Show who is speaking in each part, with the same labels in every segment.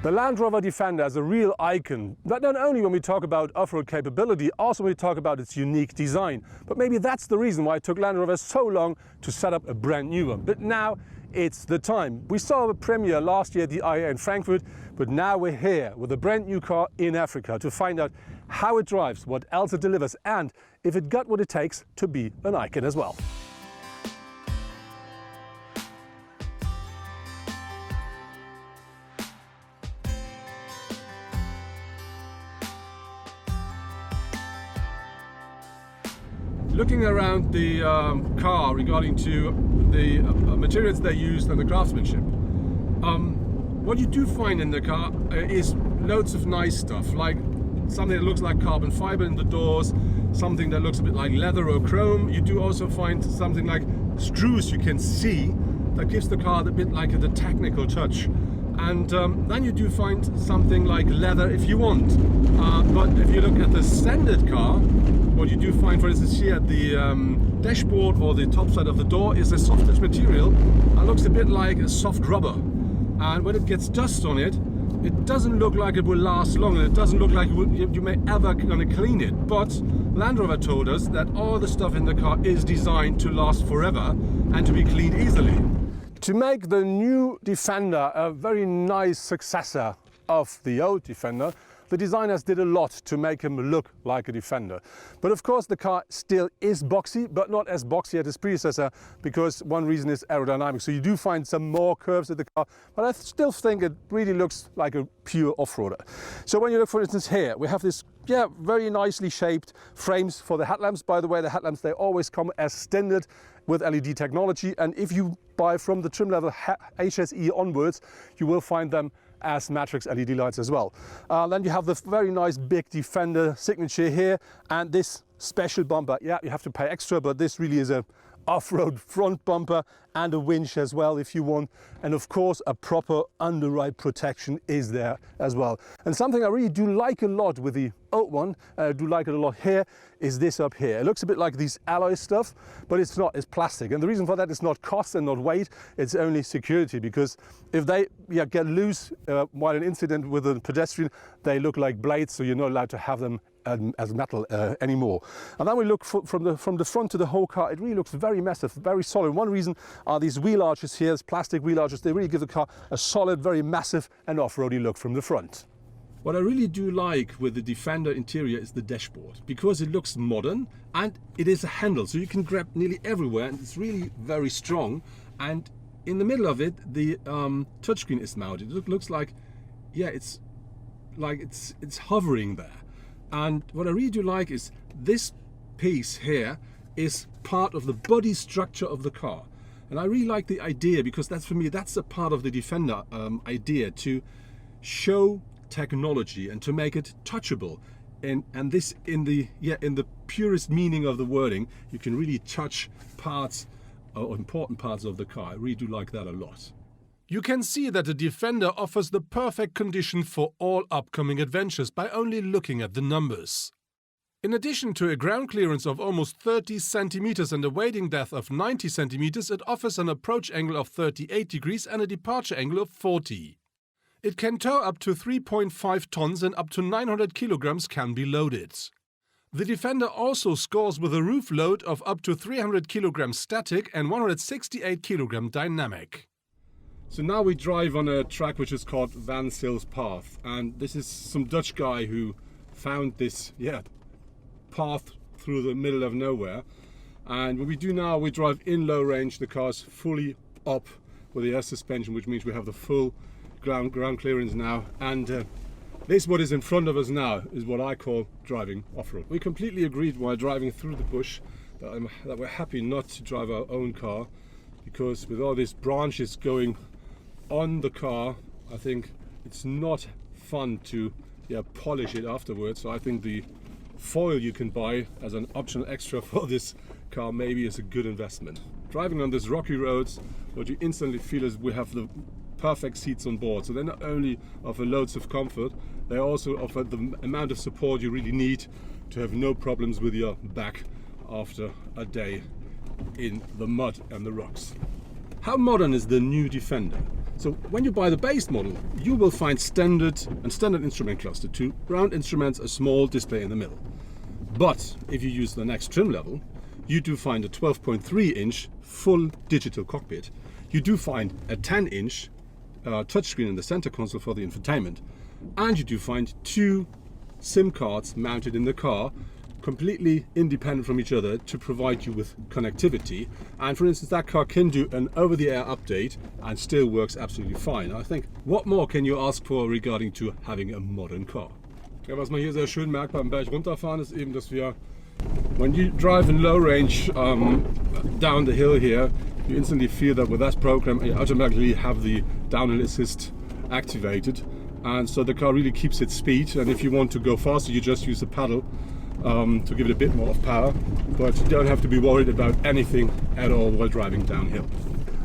Speaker 1: The Land Rover Defender is a real icon, but not only when we talk about off-road capability, also when we talk about its unique design. But maybe that's the reason why it took Land Rover so long to set up a brand new one. But now it's the time. We saw a premiere last year at the IAA in Frankfurt, but now we're here with a brand new car in Africa to find out how it drives, what else it delivers, and if it got what it takes to be an icon as well. Looking around the car regarding to the materials they used and the craftsmanship, what you do find in the car is loads of nice stuff, like something that looks like carbon fiber in the doors, something that looks a bit like leather or chrome. You do also find something like screws you can see that gives the car a bit like the technical touch. And then you do find something like leather if you want. But if you look at the standard car, what you do find, for instance, here at the dashboard or the top side of the door is a softish material and looks a bit like a soft rubber. And when it gets dust on it, it doesn't look like it will last long, and it doesn't look like you may ever gonna clean it. But Land Rover told us that all the stuff in the car is designed to last forever and to be cleaned easily. To make the new Defender a very nice successor of the old Defender, the designers did a lot to make him look like a Defender. But of course the car still is boxy, but not as boxy as its predecessor, because one reason is aerodynamics. So you do find some more curves in the car, but I still think it really looks like a pure off-roader. So when you look, for instance, here, we have this very nicely shaped frames for the headlamps. By the way, the headlamps, they always come as standard with LED technology, and if you buy from the trim level HSE onwards, you will find them as matrix LED lights as well. Then you have the very nice big Defender signature here, and this special bumper. Yeah, you have to pay extra, but this really is a off-road front bumper and a winch as well if you want. And of course a proper underride protection is there as well. And something I really do like a lot with the old one, I do like it a lot here, is this up here. It looks a bit like these alloy stuff, but it's not, it's plastic. And the reason for that is not cost and not weight, it's only security, because if they get loose while an incident with a pedestrian, they look like blades, so you're not allowed to have them as metal anymore. And then we look from the front to the whole car, it really looks very massive, very solid. One reason are these wheel arches here, these plastic wheel arches. They really give the car a solid, very massive and off-roady look from the front. What I really do like with the Defender interior is the dashboard, because it looks modern and it is a handle, so you can grab nearly everywhere, and it's really very strong. And in the middle of it, the touchscreen is mounted. It looks like, it's hovering there. And what I really do like is this piece here is part of the body structure of the car. And I really like the idea, because that's, for me, that's a part of the Defender idea, to show technology and to make it touchable. And this in the purest meaning of the wording, you can really touch parts or important parts of the car. I really do like that a lot. You can see that the Defender offers the perfect condition for all upcoming adventures by only looking at the numbers. In addition to a ground clearance of almost 30 centimeters and a wading depth of 90 centimeters, it offers an approach angle of 38 degrees and a departure angle of 40. It can tow up to 3.5 tons and up to 900 kilograms can be loaded. The Defender also scores with a roof load of up to 300 kilograms static and 168 kilogram dynamic. So now we drive on a track which is called Van Sil's Path, and this is some Dutch guy who found this path through the middle of nowhere. And what we do now, we drive in low range. The car's fully up with the air suspension, which means we have the full ground clearance now. And this, what is in front of us now, is what I call driving off-road. We completely agreed while driving through the bush that we're happy not to drive our own car, because with all these branches going on the car, I think it's not fun to polish it afterwards. So I think the foil you can buy as an optional extra for this car maybe is a good investment. Driving on these rocky roads, what you instantly feel is we have the perfect seats on board. So they not only offer loads of comfort, they also offer the amount of support you really need to have no problems with your back after a day in the mud and the rocks. How modern is the new Defender? So when you buy the base model, you will find standard instrument cluster, 2 round instruments, a small display in the middle. But if you use the next trim level, you do find a 12.3-inch full digital cockpit. You do find a 10-inch touchscreen in the center console for the infotainment. And you do find 2 SIM cards mounted in the car, completely independent from each other, to provide you with connectivity. And for instance, that car can do an over-the-air update and still works absolutely fine. I think, what more can you ask for regarding to having a modern car? Ja, was man hier sehr schön merkt beim Berg runterfahren ist eben, dass wir, when you drive in low range down the hill here, you instantly feel that with that program you automatically have the downhill assist activated, and so the car really keeps its speed. And if you want to go faster, you just use the pedal to give it a bit more of power, but you don't have to be worried about anything at all while driving downhill.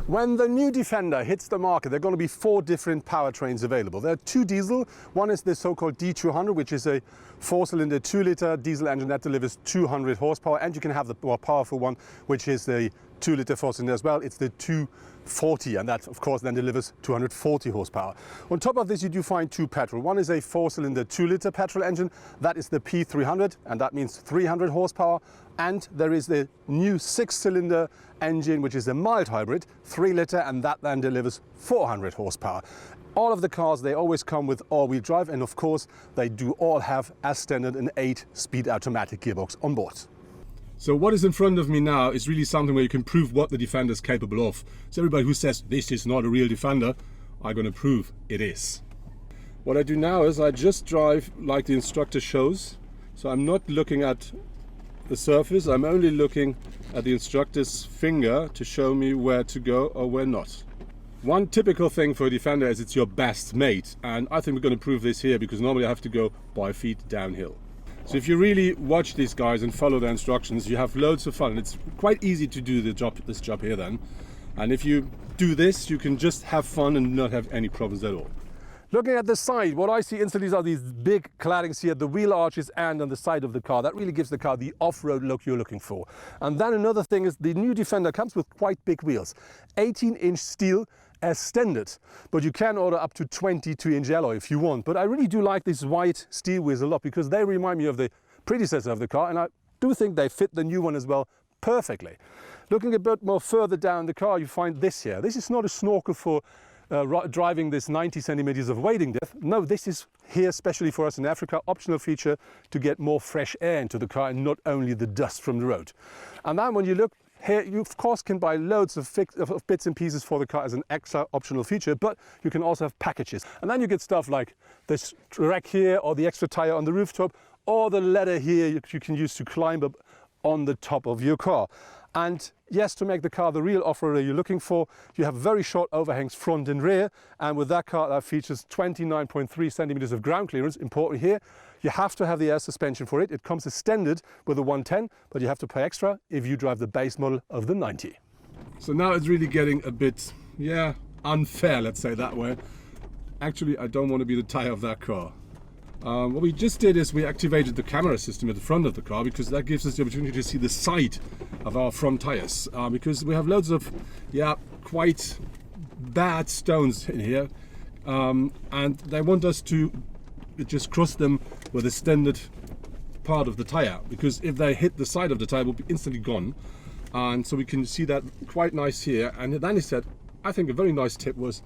Speaker 1: When the new Defender hits the market, there are going to be 4 different powertrains available. There are 2 diesel. One is the so-called D200, which is a 4-cylinder 2-liter diesel engine that delivers 200 horsepower, and you can have the more powerful one, which is the 2-liter 4-cylinder as well. It's the 240, and that of course then delivers 240 horsepower. On top of this, you do find 2 petrol. One is a 4-cylinder 2-liter petrol engine. That is the P300, and that means 300 horsepower. And there is the new 6-cylinder engine, which is a mild hybrid, 3-liter, and that then delivers 400 horsepower. All of the cars, they always come with all-wheel drive, and of course they do all have, as standard, an 8-speed automatic gearbox on board. So what is in front of me now is really something where you can prove what the Defender is capable of. So everybody who says this is not a real Defender, I'm going to prove it is. What I do now is I just drive like the instructor shows. So I'm not looking at the surface, I'm only looking at the instructor's finger to show me where to go or where not. One typical thing for a Defender is it's your best mate, and I think we're going to prove this here, because normally I have to go by feet downhill. So if you really watch these guys and follow their instructions, you have loads of fun. It's quite easy to do this job here then. And if you do this, you can just have fun and not have any problems at all. Looking at the side, what I see instantly are these big claddings here, the wheel arches and on the side of the car. That really gives the car the off-road look you're looking for. And then another thing is the new Defender comes with quite big wheels. 18-inch steel as standard, but you can order up to 22-inch alloy if you want. But I really do like these white steel wheels a lot, because they remind me of the predecessor of the car, and I do think they fit the new one as well perfectly. Looking a bit more further down the car, you find this here. This is not a Snorkel for driving this 90 centimeters of wading depth. No, this is here especially for us in Africa, optional feature to get more fresh air into the car and not only the dust from the road. And then when you look here, you of course can buy loads of bits and pieces for the car as an extra optional feature, but you can also have packages. And then you get stuff like this rack here, or the extra tire on the rooftop, or the ladder here you can use to climb up on the top of your car. And yes, to make the car the real off-roader you're looking for, you have very short overhangs front and rear, and with that car that features 29.3 centimeters of ground clearance. Important here, you have to have the air suspension for it. It comes as standard with the 110, but you have to pay extra if you drive the base model of the 90. So now it's really getting a bit, unfair, let's say that way. Actually, I don't want to be the tire of that car. What we just did is we activated the camera system at the front of the car, because that gives us the opportunity to see the side of our front tires, because we have loads of quite bad stones in here, and they want us to just cross them with a standard part of the tire, because if they hit the side of the tire, it will be instantly gone. And so we can see that quite nice here. And then he said, I think a very nice tip was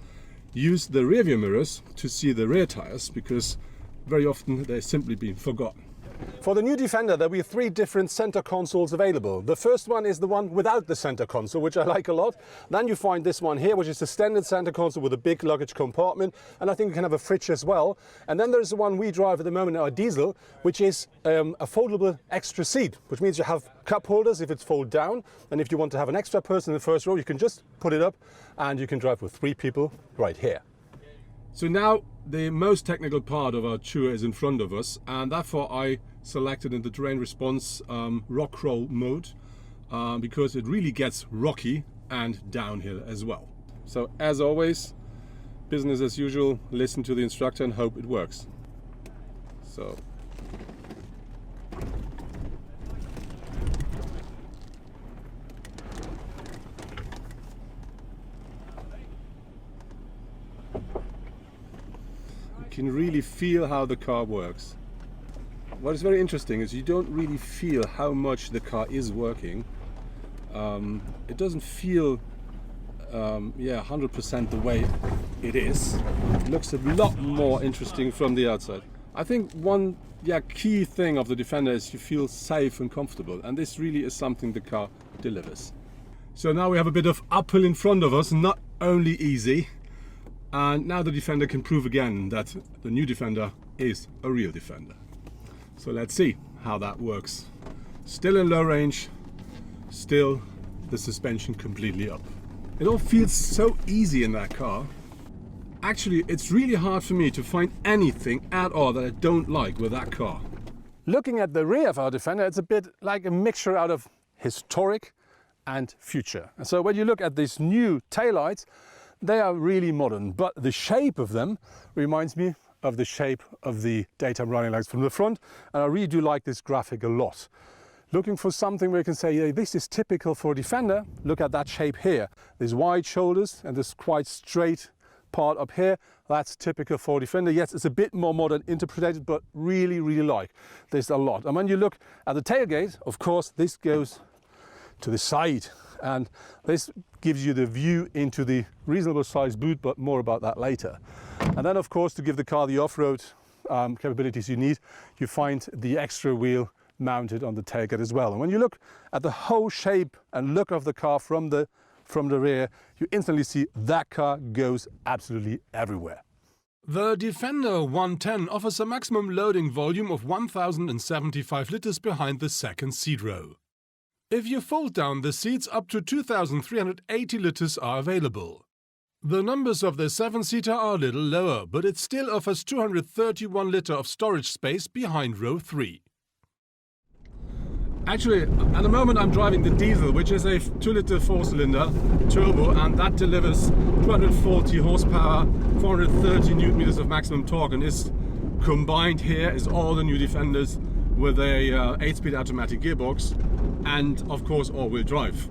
Speaker 1: use the rear view mirrors to see the rear tires, because very often they're simply being forgotten. For the new Defender, there will be 3 different center consoles available. The first one is the one without the center console, which I like a lot. Then you find this one here, which is the standard center console with a big luggage compartment, and I think you can have a fridge as well. And then there's the one we drive at the moment, our diesel, which is a foldable extra seat, which means you have cup holders if it's fold down, and if you want to have an extra person in the first row, you can just put it up and you can drive with 3 people right here. So now the most technical part of our tour is in front of us, and therefore I selected in the terrain response rock crawl mode, because it really gets rocky and downhill as well. So as always, business as usual, listen to the instructor and hope it works. So can really feel how the car works. What is very interesting is you don't really feel how much the car is working. It doesn't feel 100% the way it is. It looks a lot more interesting from the outside. I think one key thing of the Defender is you feel safe and comfortable, and this really is something the car delivers. So now we have a bit of uphill in front of us, not only easy, and now the Defender can prove again that the new Defender is a real Defender. So let's see how that works. Still in low range, still the suspension completely up. It all feels so easy in that car. Actually, it's really hard for me to find anything at all that I don't like with that car. Looking at the rear of our Defender, it's a bit like a mixture out of historic and future. And so when you look at these new taillights, they are really modern, but the shape of them reminds me of the shape of the daytime running lights from the front, and I really do like this graphic a lot. Looking for something where you can say, yeah, this is typical for a Defender, look at that shape here. There's wide shoulders and this quite straight part up here, that's typical for a Defender. Yes, it's a bit more modern interpreted, but really like this a lot. And when you look at the tailgate, of course, this goes to the side, and this gives you the view into the reasonable size boot, but more about that later. And then of course, to give the car the off-road capabilities you need, you find the extra wheel mounted on the tailgate as well. And when you look at the whole shape and look of the car from the rear, you instantly see that car goes absolutely everywhere. The Defender 110 offers a maximum loading volume of 1075 litres behind the second seat row. If you fold down the seats, up to 2380 litres are available. The numbers of the 7-seater are a little lower, but it still offers 231 litre of storage space behind row 3. Actually, at the moment I'm driving the diesel, which is a 2-litre 4-cylinder turbo, and that delivers 240 horsepower, 430 newton meters of maximum torque, and is combined here is all the new Defenders with a 8-speed automatic gearbox and of course all-wheel drive.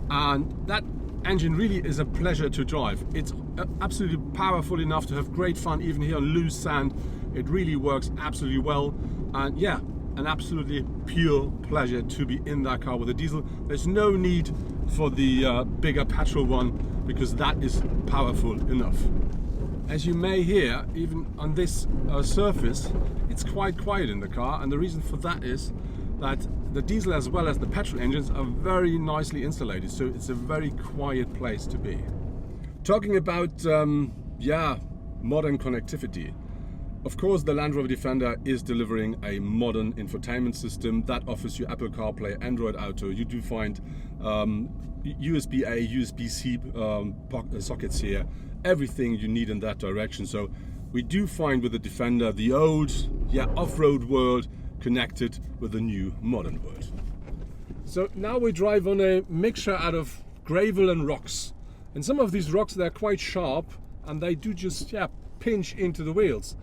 Speaker 1: And that engine really is a pleasure to drive. It's absolutely powerful enough to have great fun even here on loose sand. It really works absolutely well, and yeah, an absolutely pure pleasure to be in that car with a diesel. There's no need for the bigger petrol one, because that is powerful enough. As you may hear, even on this surface, it's quite quiet in the car, and the reason for that is that the diesel as well as the petrol engines are very nicely insulated, so it's a very quiet place to be. Talking about modern connectivity, of course the Land Rover Defender is delivering a modern infotainment system that offers you Apple CarPlay, Android Auto. You do find USB-A, USB-C sockets here, everything you need in that direction. So we do find with the Defender the old off-road world connected with the new modern world. So now we drive on a mixture out of gravel and rocks, and some of these rocks, they're quite sharp and they do just pinch into the wheels.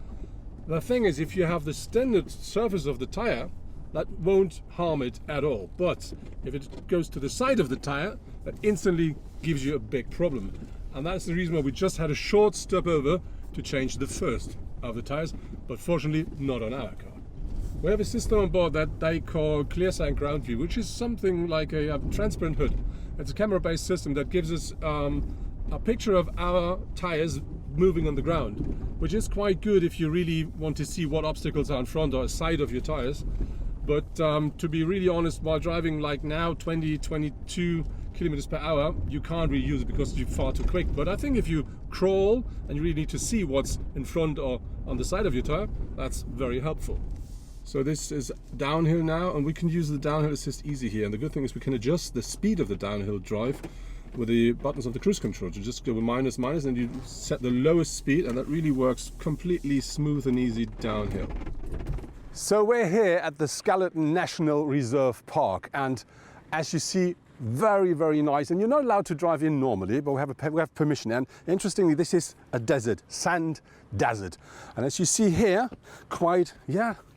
Speaker 1: The thing is, if you have the standard surface of the tire, that won't harm it at all, but if it goes to the side of the tire, that instantly gives you a big problem. And that's the reason why we just had a short stop over to change the first of the tires, but fortunately not on our car. We have a system on board that they call ClearSign Ground View, which is something like a transparent hood. It's a camera-based system that gives us a picture of our tires moving on the ground, which is quite good if you really want to see what obstacles are in front or side of your tires. But to be really honest, while driving like now 20-22 kilometers per hour, you can't really use it because you're far too quick. But I think if you crawl and you really need to see what's in front or on the side of your tire, that's very helpful. So this is downhill now, and we can use the downhill assist easy here. And the good thing is we can adjust the speed of the downhill drive with the buttons of the cruise control. You just go minus, and you set the lowest speed, and that really works completely smooth and easy downhill. So we're here at the Skeleton National Reserve Park, and as you see, very nice. And you're not allowed to drive in normally, but we have permission. And interestingly, this is a desert, sand desert. And as you see here, quite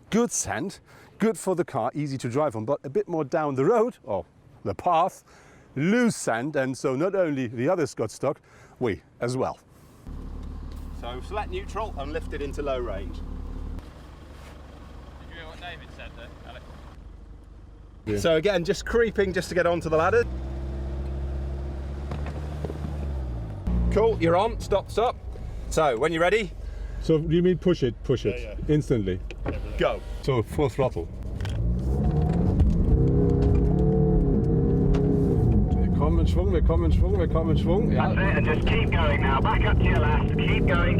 Speaker 1: good sand, good for the car, easy to drive on. But a bit more down the road, or the path, loose sand, and so not only the others got stuck, we as well.
Speaker 2: So select neutral and lift it into low range.
Speaker 3: Did you hear what David said there, Alex?
Speaker 2: Yeah. So again, just creeping just to get onto the ladder. Cool, you're on, stop. So when you're ready,
Speaker 1: So you mean push it
Speaker 2: Yeah.
Speaker 1: instantly.
Speaker 2: go.
Speaker 1: So full throttle. Wir kommen in Schwung. Ja.
Speaker 4: That's it, and just keep going now. Back up to your left. Keep going.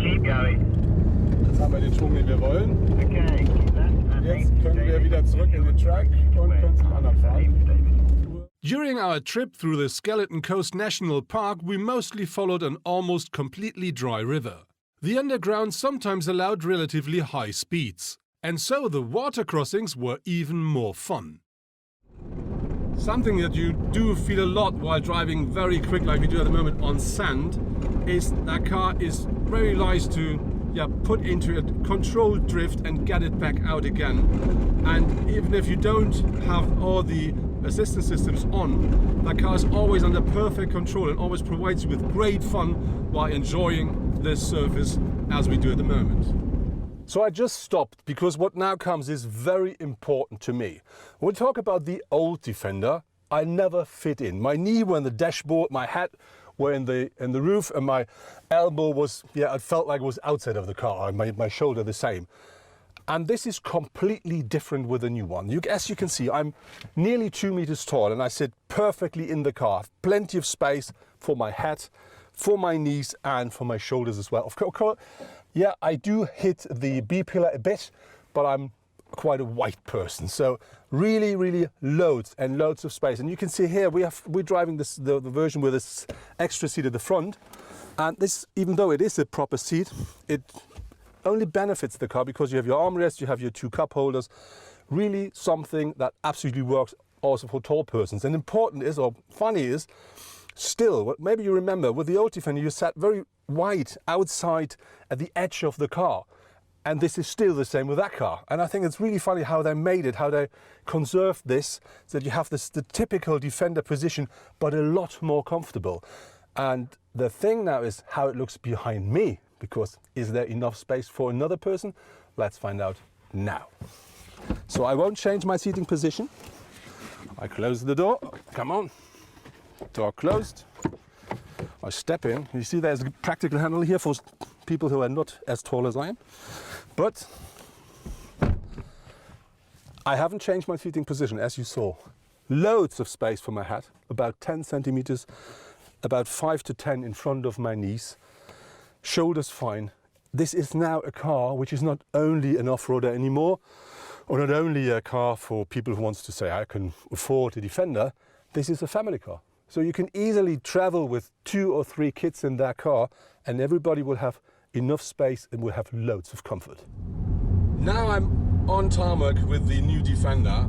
Speaker 1: Jetzt haben wir den Schwung, den wir wollen.
Speaker 4: Okay, keep left. And
Speaker 1: Jetzt können wir wieder zurück in den Track und können zum anderen fahren.
Speaker 5: During our trip through the Skeleton Coast National Park, we mostly followed an almost completely dry river. The underground sometimes allowed relatively high speeds, and so the water crossings were even more fun.
Speaker 1: Something that you do feel a lot while driving very quick, like we do at the moment on sand, is that car is very nice to put into a controlled drift and get it back out again. And even if you don't have all the assistance systems on, that car is always under perfect control and always provides you with great fun while enjoying this surface as we do at the moment. So I just stopped because what now comes is very important to me. When we talk about the old Defender, I never fit in. My knee were in the dashboard, my head were in the roof, and my elbow was, it felt like it was outside of the car, and my shoulder the same. And this is completely different with the new one. As you can see, I'm nearly 2 meters tall and I sit perfectly in the car. Plenty of space for my head, for my knees and for my shoulders as well. Of course, I do hit the B-pillar a bit, but I'm quite a wide person. So really loads and loads of space. And you can see here, we're driving the version with this extra seat at the front. And this, even though it is a proper seat, it only benefits the car because you have your armrest, you have your 2 cup holders. Really something that absolutely works also for tall persons. And important is, or funny is, still, maybe you remember, with the old Defender, you sat very wide outside at the edge of the car. And this is still the same with that car. And I think it's really funny how they made it, how they conserved this, so that you have the typical Defender position, but a lot more comfortable. And the thing now is how it looks behind me, because is there enough space for another person? Let's find out now. So I won't change my seating position. I close the door, come on, door closed. I step in, you see there's a practical handle here for people who are not as tall as I am. But I haven't changed my seating position, as you saw. Loads of space for my head, about 10 centimeters, about 5 to 10 in front of my knees. Shoulders fine. This is now a car which is not only an off-roader anymore, or not only a car for people who wants to say, I can afford a Defender. This is a family car. So you can easily travel with 2 or 3 kids in that car and everybody will have enough space and will have loads of comfort. Now I'm on tarmac with the new Defender.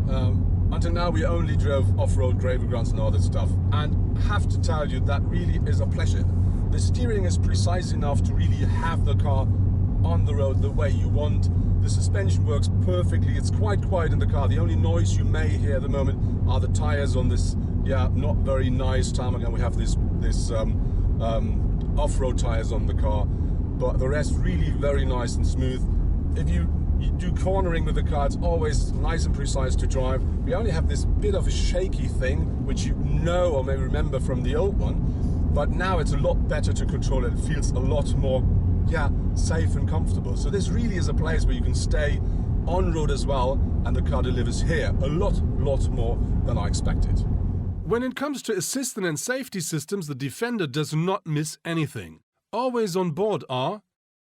Speaker 1: Until now we only drove off-road gravel grounds and all that stuff. And I have to tell you that really is a pleasure. The steering is precise enough to really have the car on the road the way you want. The suspension works perfectly. It's quite quiet in the car. The only noise you may hear at the moment are the tires on this, not very nice tarmac, and we have this off-road tires on the car. But the rest really very nice and smooth. If you do cornering with the car, it's always nice and precise to drive. We only have this bit of a shaky thing, which you know or may remember from the old one. But now it's a lot better to control it. It feels a lot more, safe and comfortable. So this really is a place where you can stay on road as well, and the car delivers here a lot more than I expected.
Speaker 5: When it comes to assistance and safety systems, the Defender does not miss anything. Always on board are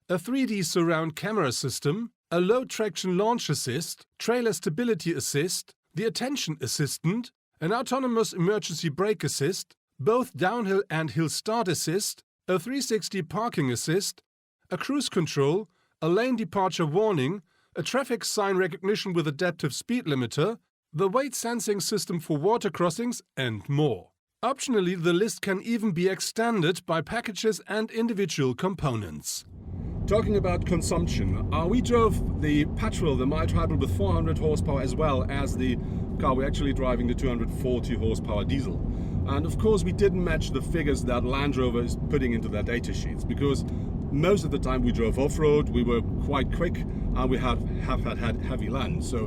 Speaker 5: a 3D surround camera system, a low traction launch assist, trailer stability assist, the attention assistant, an autonomous emergency brake assist, both downhill and hill start assist, a 360 parking assist, a cruise control, a lane departure warning, a traffic sign recognition with adaptive speed limiter, the weight sensing system for water crossings, and more. Optionally, the list can even be extended by packages and individual components.
Speaker 1: Talking about consumption, we drove the petrol, the mild hybrid with 400 horsepower, as well as the car we're actually driving, the 240 horsepower diesel. And of course we didn't match the figures that Land Rover is putting into their data sheets, because most of the time we drove off-road, we were quite quick, and we have had heavy land. So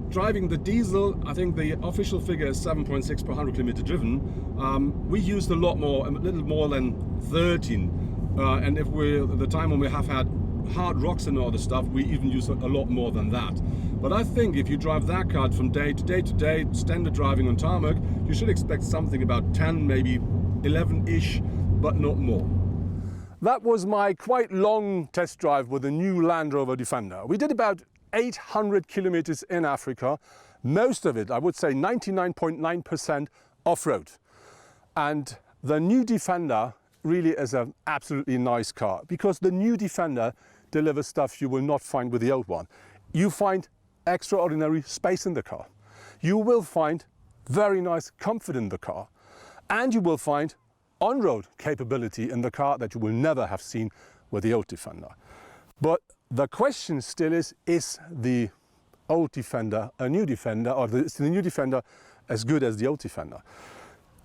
Speaker 1: driving the diesel, I think the official figure is 7.6 per 100 kilometer driven. We used a lot more, a little more than 13. And if the time when we have had hard rocks and all the stuff, we even use a lot more than that. But I think if you drive that car from day to day, standard driving on tarmac, you should expect something about 10, maybe 11-ish, but not more. That was my quite long test drive with the new Land Rover Defender. We did about 800 kilometers in Africa, most of it, I would say 99.9% off-road. And the new Defender really is an absolutely nice car, because the new Defender delivers stuff you will not find with the old one. You find extraordinary space in the car. You will find very nice comfort in the car. And you will find on-road capability in the car that you will never have seen with the old Defender. But the question still is the old Defender a new Defender, or is the new Defender as good as the old Defender?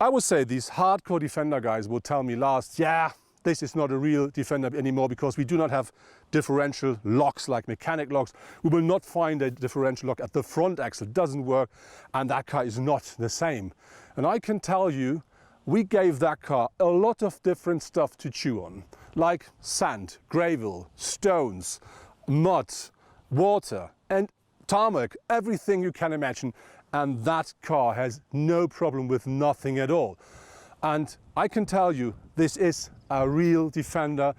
Speaker 1: I would say these hardcore Defender guys will tell me last, yeah, this is not a real Defender anymore because we do not have differential locks like mechanic locks. We will not find a differential lock at the front axle, it doesn't work, and that car is not the same. And I can tell you, we gave that car a lot of different stuff to chew on, like sand, gravel, stones, mud, water, and tarmac, everything you can imagine. And that car has no problem with nothing at all. And I can tell you, this is a real Defender.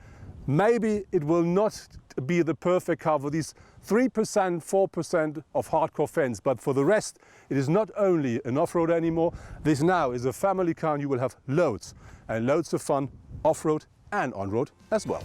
Speaker 1: Maybe it will not be the perfect car for these 3%, 4% of hardcore fans, but for the rest, it is not only an off-road anymore. This now is a family car, and you will have loads and loads of fun off-road and on-road as well.